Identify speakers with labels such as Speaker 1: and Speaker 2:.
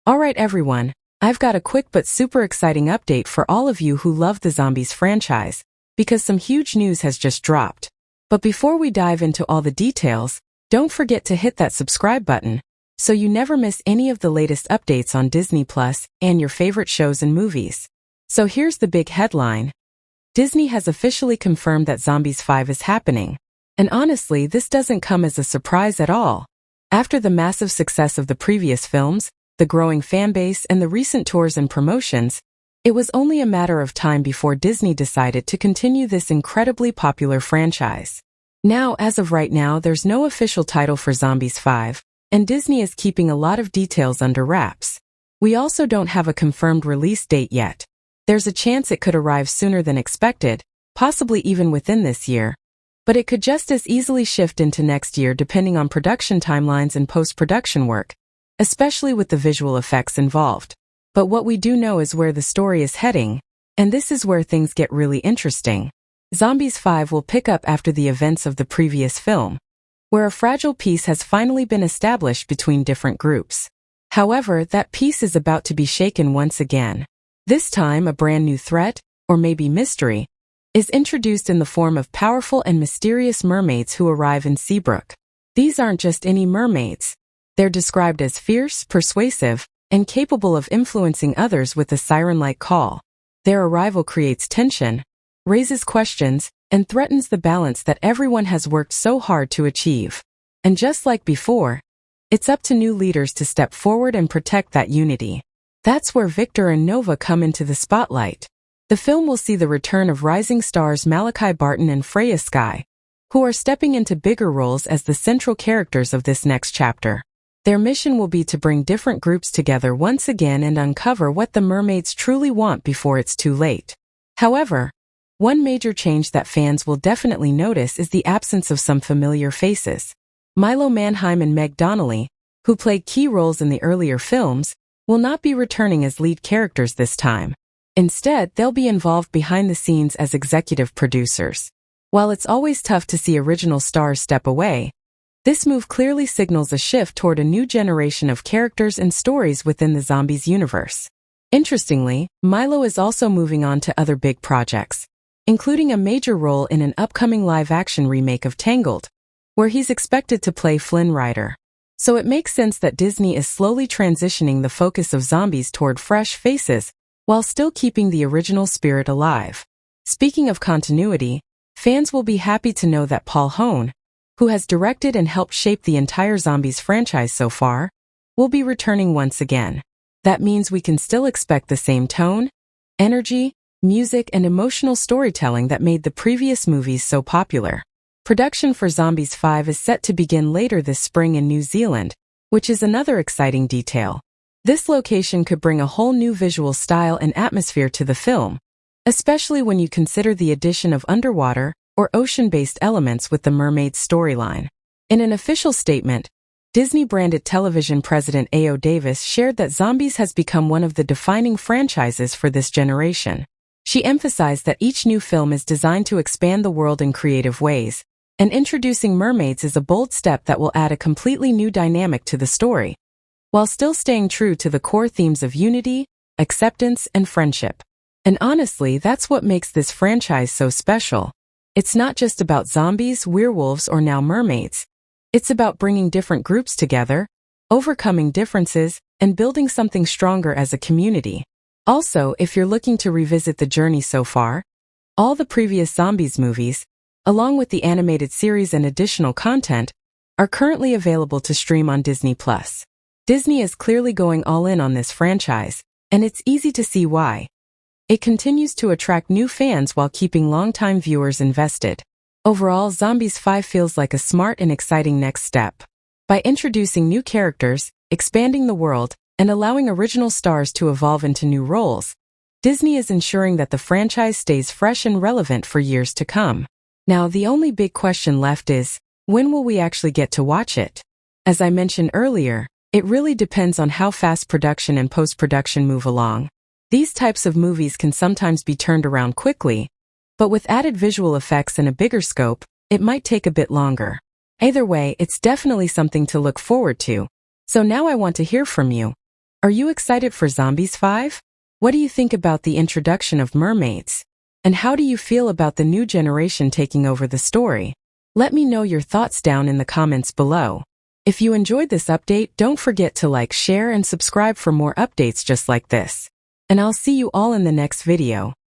Speaker 1: Alright everyone, I've got a quick but super exciting update for all of you who love the Zombies franchise, because some huge news has just dropped. But before we dive into all the details, don't forget to hit that subscribe button, so you never miss any of the latest updates on Disney Plus and your favorite shows and movies. So here's the big headline. Disney has officially confirmed that Zombies 5 is happening. And honestly, this doesn't come as a surprise at all. After the massive success of the previous films, the growing fanbase and the recent tours and promotions, it was only a matter of time before Disney decided to continue this incredibly popular franchise. Now, as of right now, there's no official title for Zombies 5, and Disney is keeping a lot of details under wraps. We also don't have a confirmed release date yet. There's a chance it could arrive sooner than expected, possibly even within this year. But it could just as easily shift into next year depending on production timelines and post-production work, especially with the visual effects involved. But what we do know is where the story is heading, and this is where things get really interesting. Zombies 5 will pick up after the events of the previous film, where a fragile peace has finally been established between different groups. However, that peace is about to be shaken once again. This time, a brand new threat, or maybe mystery, is introduced in the form of powerful and mysterious mermaids who arrive in Seabrook. These aren't just any mermaids. They're described as fierce, persuasive, and capable of influencing others with a siren-like call. Their arrival creates tension, raises questions, and threatens the balance that everyone has worked so hard to achieve. And just like before, it's up to new leaders to step forward and protect that unity. That's where Victor and Nova come into the spotlight. The film will see the return of rising stars Malachi Barton and Freya Skye, who are stepping into bigger roles as the central characters of this next chapter. Their mission will be to bring different groups together once again and uncover what the mermaids truly want before it's too late. However, one major change that fans will definitely notice is the absence of some familiar faces. Milo Manheim and Meg Donnelly, who played key roles in the earlier films, will not be returning as lead characters this time. Instead, they'll be involved behind the scenes as executive producers. While it's always tough to see original stars step away, this move clearly signals a shift toward a new generation of characters and stories within the Zombies universe. Interestingly, Milo is also moving on to other big projects, including a major role in an upcoming live-action remake of Tangled, where he's expected to play Flynn Rider. So it makes sense that Disney is slowly transitioning the focus of Zombies toward fresh faces, while still keeping the original spirit alive. Speaking of continuity, fans will be happy to know that Paul Hone, who has directed and helped shape the entire Zombies franchise so far, will be returning once again. That means we can still expect the same tone, energy, music, and emotional storytelling that made the previous movies so popular. Production for Zombies 5 is set to begin later this spring in New Zealand, which is another exciting detail. This location could bring a whole new visual style and atmosphere to the film, especially when you consider the addition of underwater or ocean-based elements with the mermaid storyline. In an official statement, Disney-branded television president A.O. Davis shared that Zombies has become one of the defining franchises for this generation. She emphasized that each new film is designed to expand the world in creative ways, and introducing mermaids is a bold step that will add a completely new dynamic to the story, while still staying true to the core themes of unity, acceptance, and friendship. And honestly, that's what makes this franchise so special. It's not just about zombies, werewolves, or now mermaids. It's about bringing different groups together, overcoming differences, and building something stronger as a community. Also, if you're looking to revisit the journey so far, all the previous Zombies movies, along with the animated series and additional content, are currently available to stream on Disney+. Disney is clearly going all in on this franchise, and it's easy to see why. It continues to attract new fans while keeping longtime viewers invested. Overall, Zombies 5 feels like a smart and exciting next step. By introducing new characters, expanding the world, and allowing original stars to evolve into new roles, Disney is ensuring that the franchise stays fresh and relevant for years to come. Now, the only big question left is, when will we actually get to watch it? As I mentioned earlier, it really depends on how fast production and post-production move along. These types of movies can sometimes be turned around quickly, but with added visual effects and a bigger scope, it might take a bit longer. Either way, it's definitely something to look forward to. So now I want to hear from you. Are you excited for Zombies 5? What do you think about the introduction of mermaids? And how do you feel about the new generation taking over the story? Let me know your thoughts down in the comments below. If you enjoyed this update, don't forget to like, share, and subscribe for more updates just like this. And I'll see you all in the next video.